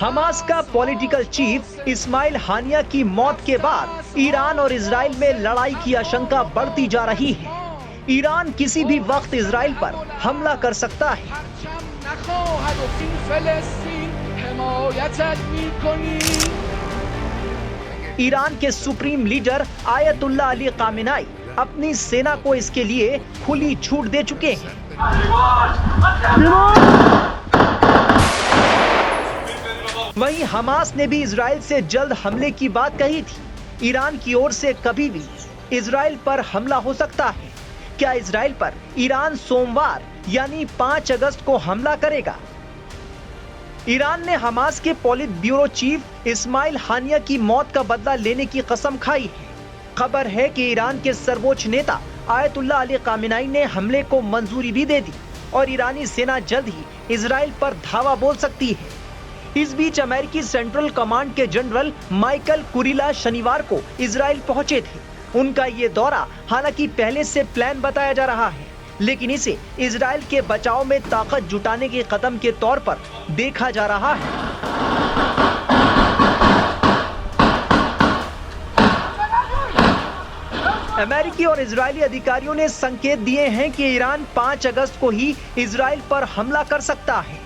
Hamas का political chief Ismail हानिया की मौत के बाद ईरान और इजराइल में लड़ाई की आशंका बढ़ती जा रही है। ईरान किसी भी वक्त इजराइल पर हमला कर सकता है। ईरान के supreme leader Ayatollah Ali Khamenei अपनी सेना को इसके लिए खुली छूट दे चुके हैं। वहीं हमास ने भी इजराइल से जल्द हमले की बात कही थी। ईरान की ओर से कभी भी इजराइल पर हमला हो सकता है। क्या इजराइल पर ईरान सोमवार यानी 5 अगस्त को हमला करेगा? ईरान ने हमास के पॉलिट ब्यूरो चीफ इस्माइल हानिया की मौत का बदला लेने की कसम खाई है। खबर है कि ईरान के सर्वोच्च नेता आयतुल्लाह अली खामेनेई ने हमले को मंजूरी भी दे दी और ईरानी सेना जल्द ही इजराइल पर धावा बोल सकती है। इस बीच अमेरिकी सेंट्रल कमांड के जनरल माइकल कुरिला शनिवार को इजराइल पहुंचे थे। उनका ये दौरा हालांकि पहले से प्लान बताया जा रहा है, लेकिन इसे इजराइल के बचाव में ताकत जुटाने के कदम के तौर पर देखा जा रहा है। अमेरिकी और इजरायली अधिकारियों ने संकेत दिए हैं कि ईरान 5 अगस्त को ही इजराइल पर हमला कर सकता है।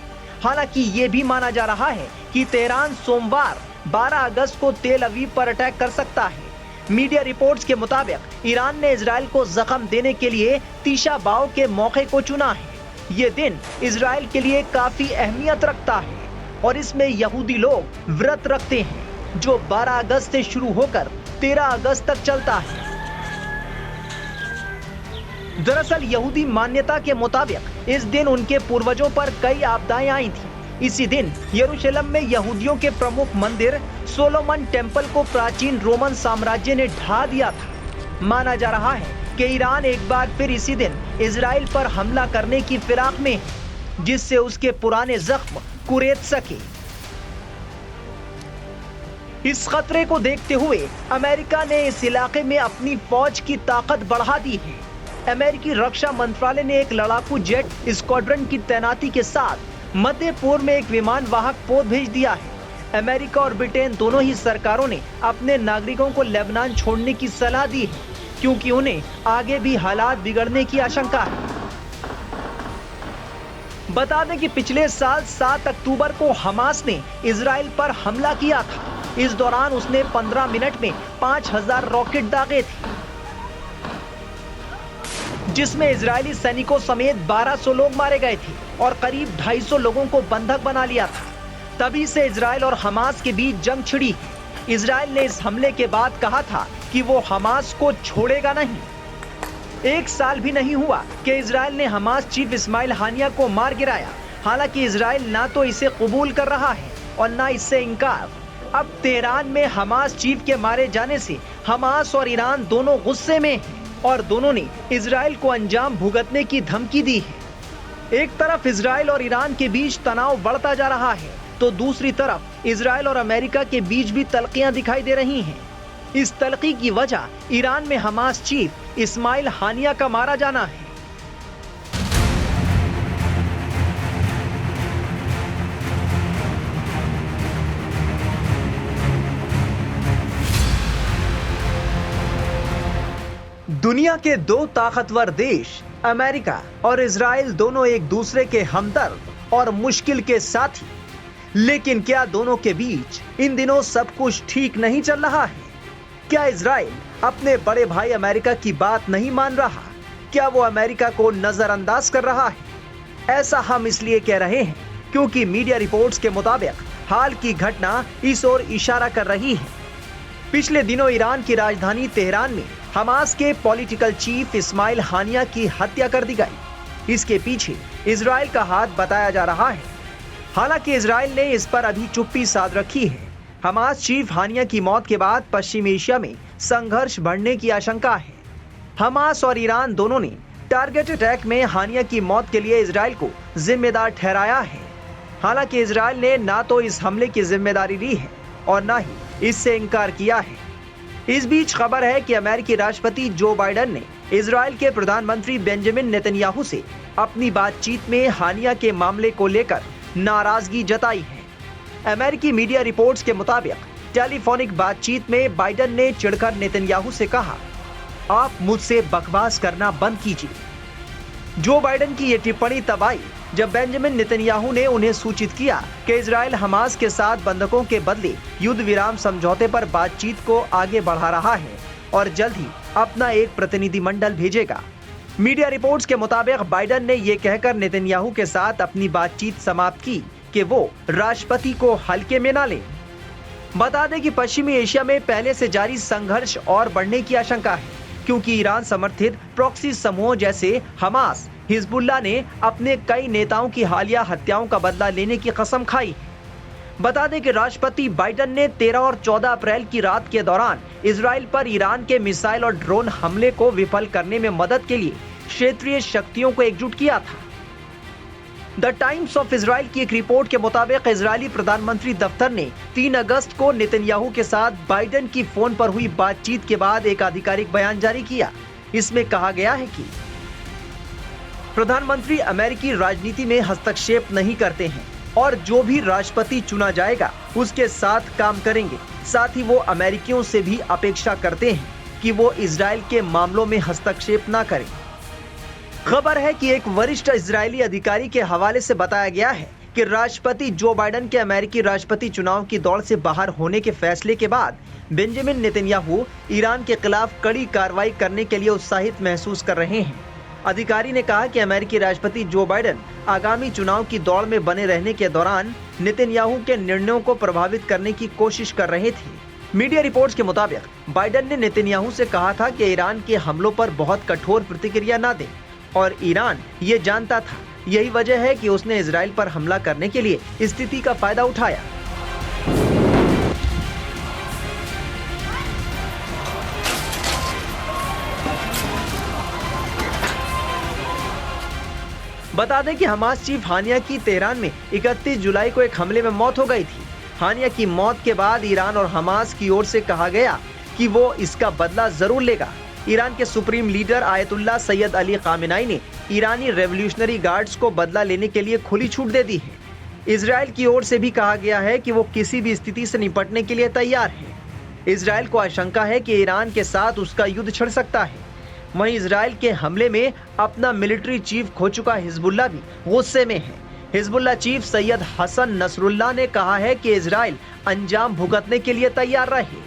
हालांकि ये भी माना जा रहा है कि तेहरान सोमवार 12 अगस्त को तेल अवीव पर अटैक कर सकता है। मीडिया रिपोर्ट्स के मुताबिक ईरान ने इजराइल को जख्म देने के लिए तीशा बाव के मौके को चुना है। ये दिन इजराइल के लिए काफी अहमियत रखता है और इसमें यहूदी लोग व्रत रखते हैं जो 12 अगस्त से शुरू होकर 13 अगस्त तक चलता है। दरअसल यहूदी मान्यता के मुताबिक इस दिन उनके पूर्वजों पर कई आपदाएं आई थी। इसी दिन यरूशलेम में यहूदियों के प्रमुख मंदिर सोलोमन टेम्पल को प्राचीन रोमन साम्राज्य ने ढा दिया था। माना जा रहा है कि ईरान एक बार फिर इसी दिन इजराइल पर हमला करने की फिराक में है, जिससे उसके पुराने जख्म कुरेद सके। इस खतरे को देखते हुए अमेरिका ने इस इलाके में अपनी फौज की ताकत बढ़ा दी है। अमेरिकी रक्षा मंत्रालय ने एक लड़ाकू जेट स्क्वाड्रन की तैनाती के साथ मध्य पूर्व में एक विमान वाहक पोत भेज दिया है। अमेरिका और ब्रिटेन दोनों ही सरकारों ने अपने नागरिकों को लेबनान छोड़ने की सलाह दी है, क्योंकि उन्हें आगे भी हालात बिगड़ने की आशंका है। बता दें कि पिछले साल 7 अक्टूबर को हमास ने इजराइल पर हमला किया था। इस दौरान उसने 15 मिनट में 5000 रॉकेट दागे थे, जिसमें इजरायली सैनिकों समेत 1200 लोग मारे गए थे और करीब 250 लोगों को बंधक बना लिया था। तभी से इजराइल और हमास के बीच जंग छिड़ी है। इजराइल ने इस हमले के बाद कहा था कि वो हमास को छोड़ेगा नहीं। 1 साल भी नहीं हुआ कि इजराइल ने हमास चीफ इस्माइल हानिया को मार गिराया। हालांकि इजराइल ना तो इसे कबूल कर रहा है और ना इससे इनकार। अब तेहरान में हमास चीफ के मारे जाने से हमास और ईरान दोनों गुस्से में हैं और दोनों ने इजराइल को अंजाम भुगतने की धमकी दी है। एक तरफ इजराइल और ईरान के बीच तनाव बढ़ता जा रहा है, तो दूसरी तरफ इजराइल और अमेरिका के बीच भी तल्खियां दिखाई दे रही हैं। इस तल्खी की वजह ईरान में हमास चीफ इस्माइल हानिया का मारा जाना है। दुनिया के 2 ताकतवर देश अमेरिका और इजराइल दोनों एक दूसरे के हमदर्द और मुश्किल के साथी। लेकिन क्या दोनों के बीच इन दिनों सब कुछ ठीक नहीं चल रहा है? क्या इजराइल अपने बड़े भाई अमेरिका की बात नहीं मान रहा? क्या वो अमेरिका को नजरअंदाज कर रहा है? ऐसा हम इसलिए कह रहे हैं क्योंकि मीडिया रिपोर्ट्स के मुताबिक हाल की घटना इस ओर इशारा कर रही है। पिछले दिनों ईरान की राजधानी तेहरान में हमास के पॉलिटिकल चीफ इस्माइल हानिया की हत्या कर दी गई। इसके पीछे इजराइल का हाथ बताया जा रहा है। हालांकि इजराइल ने इस पर अभी चुप्पी साध रखी है। हमास चीफ हानिया की मौत के बाद पश्चिम एशिया में संघर्ष बढ़ने की आशंका है। हमास और ईरान दोनों ने टारगेट अटैक में हानिया की मौत के लिए इजराइल को जिम्मेदार ठहराया है। हालांकि इजराइल ने ना तो इस हमले की जिम्मेदारी ली है और ना ही इससे इनकार किया है। इस बीच खबर है कि अमेरिकी राष्ट्रपति जो बाइडेन ने इजराइल के प्रधानमंत्री बेंजामिन नेतन्याहू से अपनी बातचीत में हानिया के मामले को लेकर नाराजगी जताई है। अमेरिकी मीडिया रिपोर्ट्स के मुताबिक टेलीफोनिक बातचीत में बाइडेन ने चिढ़कर नेतन्याहू से कहा, आप मुझसे बकवास करना बंद कीजिए। जो बाइडेन की यह टिप्पणी तब आई जब बेंजामिन नेतन्याहू ने उन्हें सूचित किया कि इजराइल हमास के साथ बंधकों के बदले युद्ध विराम समझौते पर बातचीत को आगे बढ़ा रहा है और जल्द ही अपना एक प्रतिनिधिमंडल भेजेगा। मीडिया रिपोर्ट्स के मुताबिक बाइडेन ने यह कहकर नेतन्याहू के साथ अपनी बातचीत समाप्त की कि वो राष्ट्रपति को हल्के में न लें। बता दें कि पश्चिमी एशिया में पहले से जारी संघर्ष और बढ़ने की आशंका है, क्योंकि ईरान समर्थित प्रॉक्सी समूहों जैसे हमास, हिजबुल्लाह ने अपने कई नेताओं की हालिया हत्याओं का बदला लेने की कसम खाई। बता दें कि राष्ट्रपति बाइडेन ने 13 और 14 अप्रैल की रात के दौरान इजराइल पर ईरान के मिसाइल और ड्रोन हमले को विफल करने में मदद के लिए क्षेत्रीय शक्तियों को एकजुट किया था। द टाइम्स ऑफ इजराइल की एक रिपोर्ट के मुताबिक इजरायली प्रधानमंत्री दफ्तर ने 3 अगस्त को नेतन्याहू के साथ बाइडेन की फोन पर हुई बातचीत के बाद एक आधिकारिक बयान जारी किया। इसमें कहा गया है कि प्रधानमंत्री अमेरिकी राजनीति में हस्तक्षेप नहीं करते हैं और जो भी राष्ट्रपति चुना जाएगा उसके साथ काम करेंगे। साथ ही वो अमेरिकियों से भी अपेक्षा करते हैं कि वो इजराइल के मामलों में हस्तक्षेप न करें। खबर है कि एक वरिष्ठ इजरायली अधिकारी के हवाले से बताया गया है कि राष्ट्रपति जो बाइडेन के अमेरिकी राष्ट्रपति चुनाव की दौड़ से बाहर होने के फैसले के बाद बेंजामिन नेतन्याहू ईरान के खिलाफ कड़ी कार्रवाई करने के लिए उत्साहित महसूस कर रहे हैं। अधिकारी ने कहा कि अमेरिकी राष्ट्रपति जो बाइडेन आगामी चुनाव की दौड़ में बने रहने के दौरान नेतन्याहू के निर्णयों को प्रभावित करने की कोशिश कर रहे थे। मीडिया रिपोर्ट्स के मुताबिक बाइडेन ने नेतन्याहू से कहा था कि ईरान के हमलों पर बहुत कठोर प्रतिक्रिया न दें और ईरान ये जानता था। यही वजह है कि उसने इजराइल पर हमला करने के लिए स्थिति का फायदा उठाया। बता दें कि हमास चीफ हानिया की तेहरान में 31 जुलाई को एक हमले में मौत हो गई थी। हानिया की मौत के बाद ईरान और हमास की ओर से कहा गया कि वो इसका बदला जरूर लेगा। ईरान के supreme leader Ayatollah Syed Ali Khamenei ने ईरानी रेवोल्यूशनरी गार्ड्स को बदला लेने के लिए खुली छूट दे दी है। इजराइल की ओर से भी कहा गया है कि वो किसी भी स्थिति से निपटने के लिए तैयार है। इजराइल को आशंका है कि ईरान के साथ उसका युद्ध छिड़ सकता है। वहीं इजराइल के हमले में अपना मिलिट्री चीफ खो चुका हिजबुल्लाह भी गुस्से में है। Hezbollah chief Sayyed Hassan Nasrallah ने कहा है कि इजराइल अंजाम भुगतने के लिए तैयार रहे।